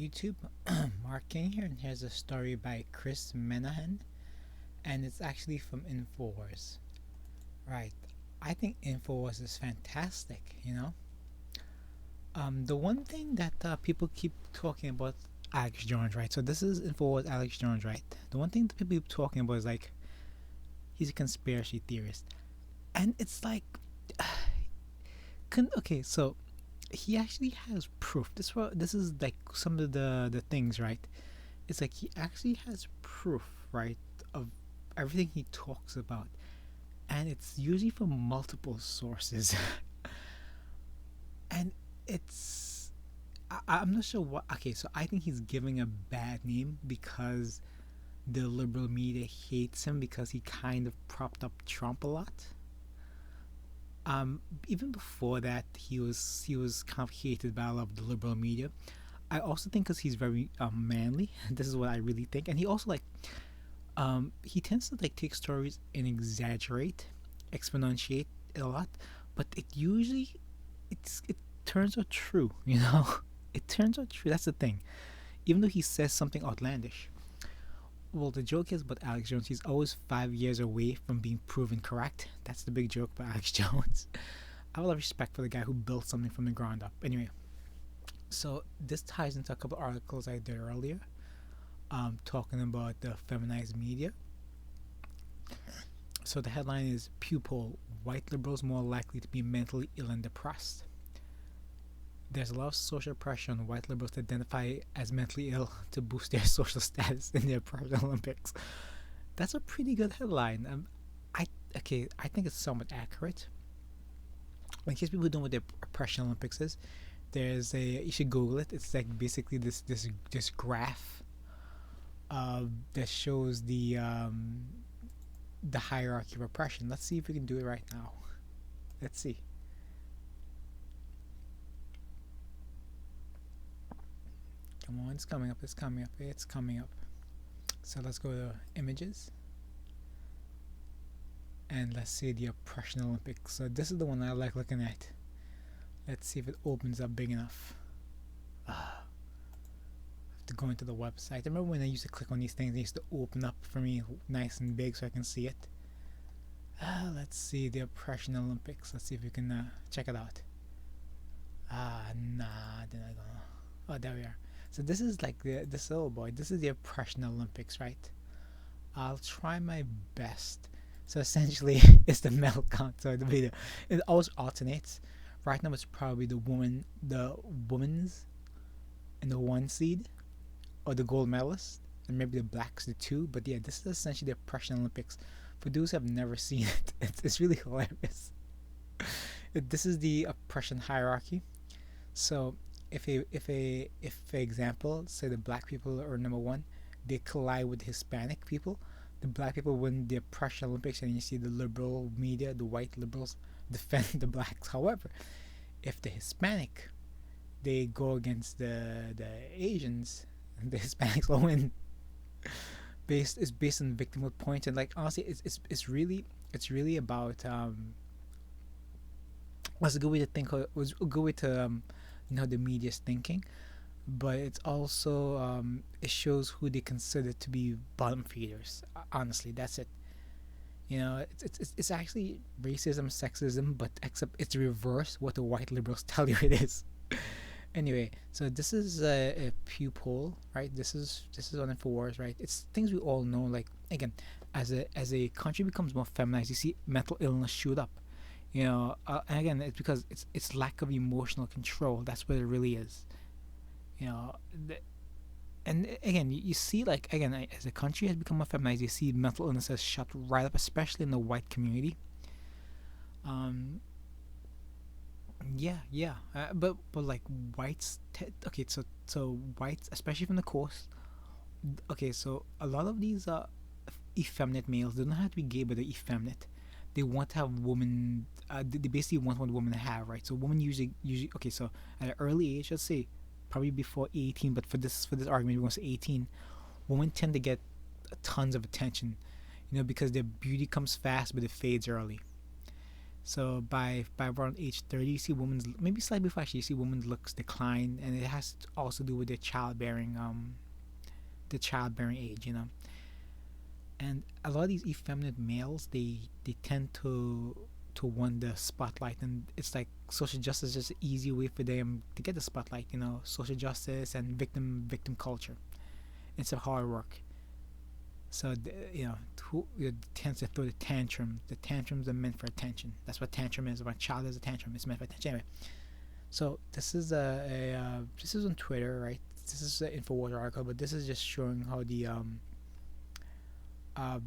YouTube. Mark King here, and here's a story by Chris Menahan, and it's actually from Infowars. Right, I think Infowars is fantastic. The one thing that people keep talking about Alex Jones, right? So this is Infowars Alex Jones, right? The one thing that people keep talking about is like he's a conspiracy theorist, and it's like, okay, so he actually has proof. This is like some of the things, right? It's like he actually has proof, right, of everything he talks about, and it's usually from multiple sources, and it's I'm not sure what. Okay, so I think he's giving a bad name because the liberal media hates him because he kind of propped up Trump a lot. Even before that, he was kind of hated by a lot of the liberal media. I also think because he's very manly. This is what I really think, and he also like he tends to like take stories and exaggerate, exponentiate it a lot, but it turns out true. It turns out true. That's the thing. Even though he says something outlandish. Well, the joke is about Alex Jones. He's always 5 years away from being proven correct. That's the big joke about Alex Jones. I have a lot of respect for the guy who built something from the ground up. Anyway, so this ties into a couple articles I did earlier, talking about the feminized media. So the headline is Pew poll: White liberals more likely to be mentally ill and depressed. There's a lot of social pressure on white liberals to identify as mentally ill to boost their social status in the oppression Olympics. That's a pretty good headline. I okay, I think it's somewhat accurate. In case people don't know what the oppression Olympics is, there's a you should Google it. It's like basically this graph that shows the hierarchy of oppression. Let's see if we can do it right now. Let's see. Come on, it's coming up. It's coming up. It's coming up. So let's go to images and let's see the oppression Olympics. So this is the one I like looking at. Let's see if it opens up big enough. I have to go into the website. I remember when I used to click on these things, they used to open up for me nice and big so I can see it. Let's see the oppression Olympics. Let's see if we can check it out. Nah, then I go. Oh, there we are. So this is like this little boy. This is the oppression Olympics, right? I'll try my best. So essentially, it's the medal count. So the video, it always alternates. Right now, it's probably the women's, and the one seed, or the gold medalist, and maybe the blacks the two. But yeah, this is essentially the oppression Olympics. For those who have never seen it, it's really hilarious. This is the oppression hierarchy. So if example, say the black people are number one, they collide with the Hispanic people. The black people win the oppression Olympics, and you see the liberal media, the white liberals, defend the blacks. However, if the Hispanic they go against the Asians, the Hispanics will win. Based on victimhood points, and like honestly, it's really about was a good way to think. Was a good way to the media's thinking, but it's also it shows who they consider to be bottom feeders. Honestly, that's it. It's actually racism, sexism, but except it's reverse what the white liberals tell you it is. Anyway, so this is a Pew poll, right? This is on Infowars, right? It's things we all know. Like again, as a country becomes more feminized, you see mental illness shoot up. And again, it's because it's lack of emotional control. That's what it really is. You know, and again, you see like again, as a country has become more feminized, you see mental illness has shot right up, especially in the white community. Um, yeah, but like okay, so whites, especially from the coast. Okay, so a lot of these effeminate males, they don't have to be gay, but they're effeminate. They want to have women. They basically want what women have, right? So women usually okay. So at an early age, let's say probably before 18, but for this argument, we're going to say 18. Women tend to get tons of attention, because their beauty comes fast, but it fades early. So by around age 30, you see women's, maybe slightly before actually, you see women's looks decline, and it has to also do with their childbearing the childbearing age, you know. And a lot of these effeminate males, they tend to want the spotlight, and it's like social justice is just an easy way for them to get the spotlight, you know, social justice and victim culture. It's a hard work. So you know, who tends to throw the tantrums. The tantrums are meant for attention. That's what tantrum is. When a child has a tantrum, it's meant for attention. Anyway, so this is this is on Twitter, right? This is an Infowars article, but this is just showing how the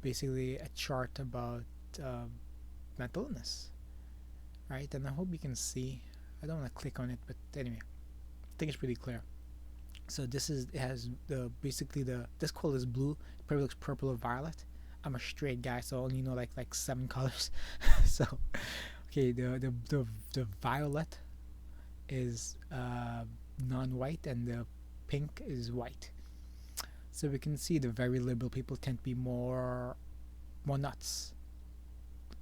basically a chart about uh, mental illness, right? And I hope you can see. I don't want to click on it, but anyway, I think it's pretty clear. So this is, it has the basically the this color is blue. It probably looks purple or violet. I'm a straight guy, so I only know like 7 colors. So okay, the violet is non-white, and the pink is white. So we can see the very liberal people tend to be more nuts,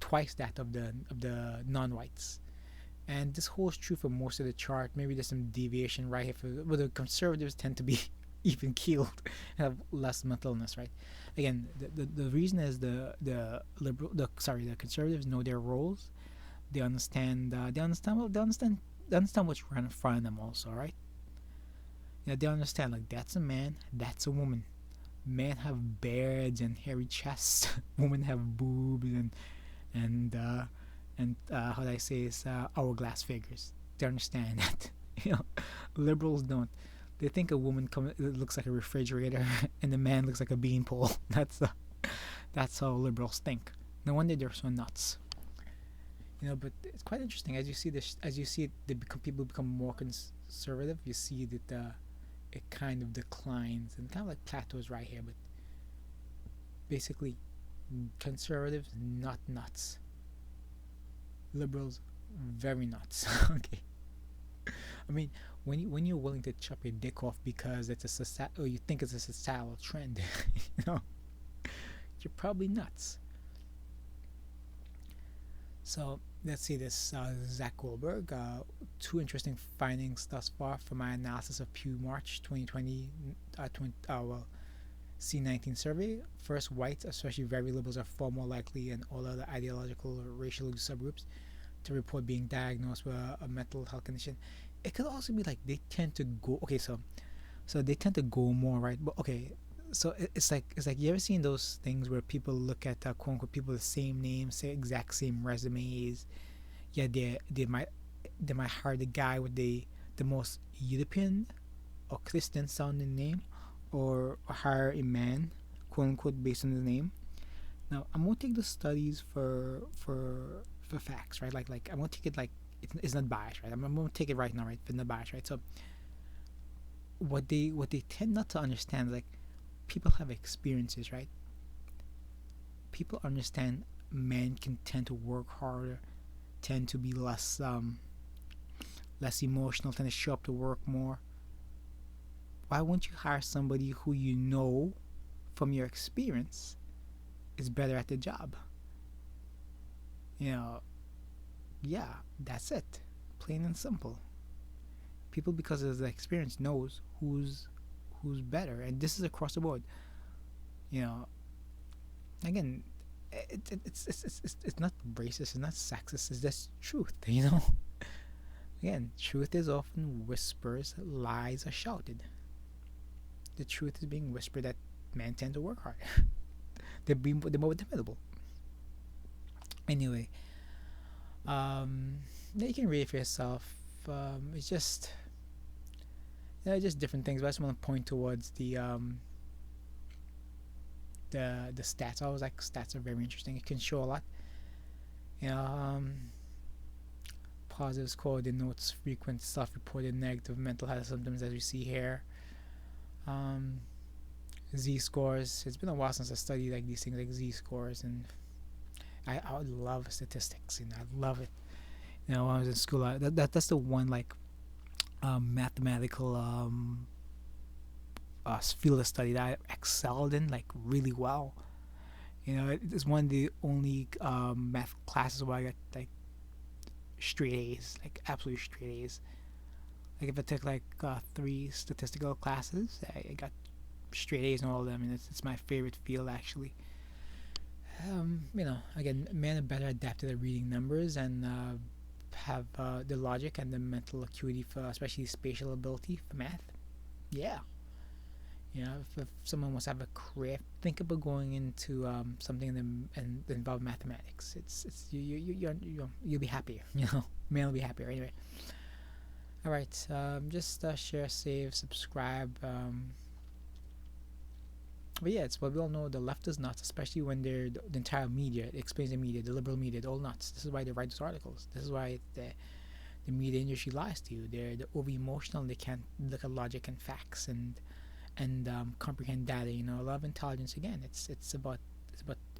twice that of the non-whites. And this holds true for most of the chart. Maybe there's some deviation right here, but the conservatives tend to be even keeled, have less mental illness, right? Again, the reason is the conservatives know their roles. They understand they understand what's right in front of them also, right? You know, they understand like that's a man, that's a woman. Men have beards and hairy chests. Women have boobs and how do I say is hourglass figures. They understand that. You know, liberals don't. They think a woman looks like a refrigerator and a man looks like a beanpole. That's how liberals think. No wonder they're so nuts. You know, but it's quite interesting as you see this, as you see it, people become more conservative. You see that it kind of declines and kind of like plateaus right here. But basically, conservatives not nuts, liberals very nuts. Okay, I mean, when you're willing to chop your dick off because it's a or you think it's a societal trend, you know, you're probably nuts. So let's see this Zach Goldberg. Two interesting findings thus far from my analysis of Pew March 2020 C19 survey. First, whites, especially very liberals, are far more likely than all other ideological or racial subgroups to report being diagnosed with a mental health condition. It could also be like they tend to go. Okay, so they tend to go more, right? But okay, so it's like you ever seen those things where people look at quote unquote people with the same names, say exact same resumes. Yeah, they might hire the guy with the most European or Christian sounding name, or hire a man, quote unquote, based on his name. Now I'm gonna take the studies for facts, right? Like I'm gonna take it like it's not biased, right? I'm gonna take it right now, right? It's not biased, right? So what they tend not to understand is like people have experiences, right? People understand men can tend to work harder, tend to be less emotional, tend to show up to work more. Why wouldn't you hire somebody who you know from your experience is better at the job? You know, yeah, that's it. Plain and simple. People, because of the experience, knows who's better, and this is across the board. You know, again, it's not racist, it's not sexist. It's just truth. You know, again, truth is often whispers, lies are shouted. The truth is being whispered that men tend to work hard. They're more dependable. Anyway, yeah, you can read it for yourself. It's just just different things. But I just want to point towards the stats. I always like stats are very interesting. It can show a lot. You know, positive score denotes frequent self-reported negative mental health symptoms, as we see here. Um, Z scores. It's been a while since I studied like these things like Z scores, and I would love statistics. You know, I love it. You know, when I was in school, that's the one like mathematical field of study that I excelled in like really well. You know, it's one of the only math classes where I got like straight A's, like absolute straight A's. Like if I took like 3 statistical classes, I got straight A's in all of them, and it's my favorite field actually. Again, men are better adapted at reading numbers and have the logic and the mental acuity for, especially spatial ability for math. Yeah, if someone wants to have a career, think about going into something and involve mathematics. It's you'll be happier. Man will be happier anyway. All right, just share, save, subscribe. But yeah, it's what we all know. The left is nuts, especially when the entire media, it explains the media, the liberal media, they're all nuts. This is why they write those articles. This is why the media industry lies to you. They're over emotional. They can't look at logic and facts and comprehend data. A lot of intelligence. Again, it's about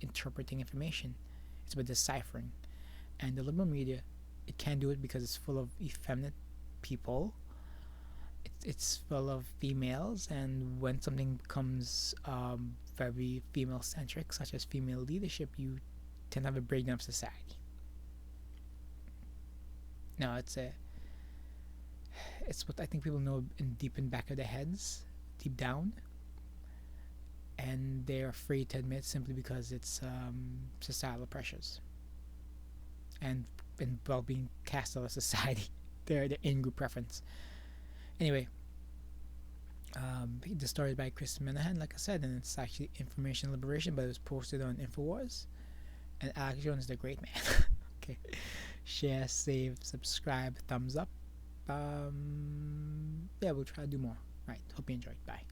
interpreting information. It's about deciphering. And the liberal media, it can't do it because it's full of effeminate people. It's full of females, and when something becomes very female centric, such as female leadership, you tend to have a breakdown of society. Now, it's what I think people know in back of their heads, deep down, and they're afraid to admit simply because it's societal pressures and well being cast out of society. Their in-group preference. Anyway, the story is by Chris Minahan, like I said, and it's actually information liberation, but it was posted on Infowars. And Alex Jones is the great man. Okay, share, save, subscribe, thumbs up. Yeah, we'll try to do more. Right. Hope you enjoyed. Bye.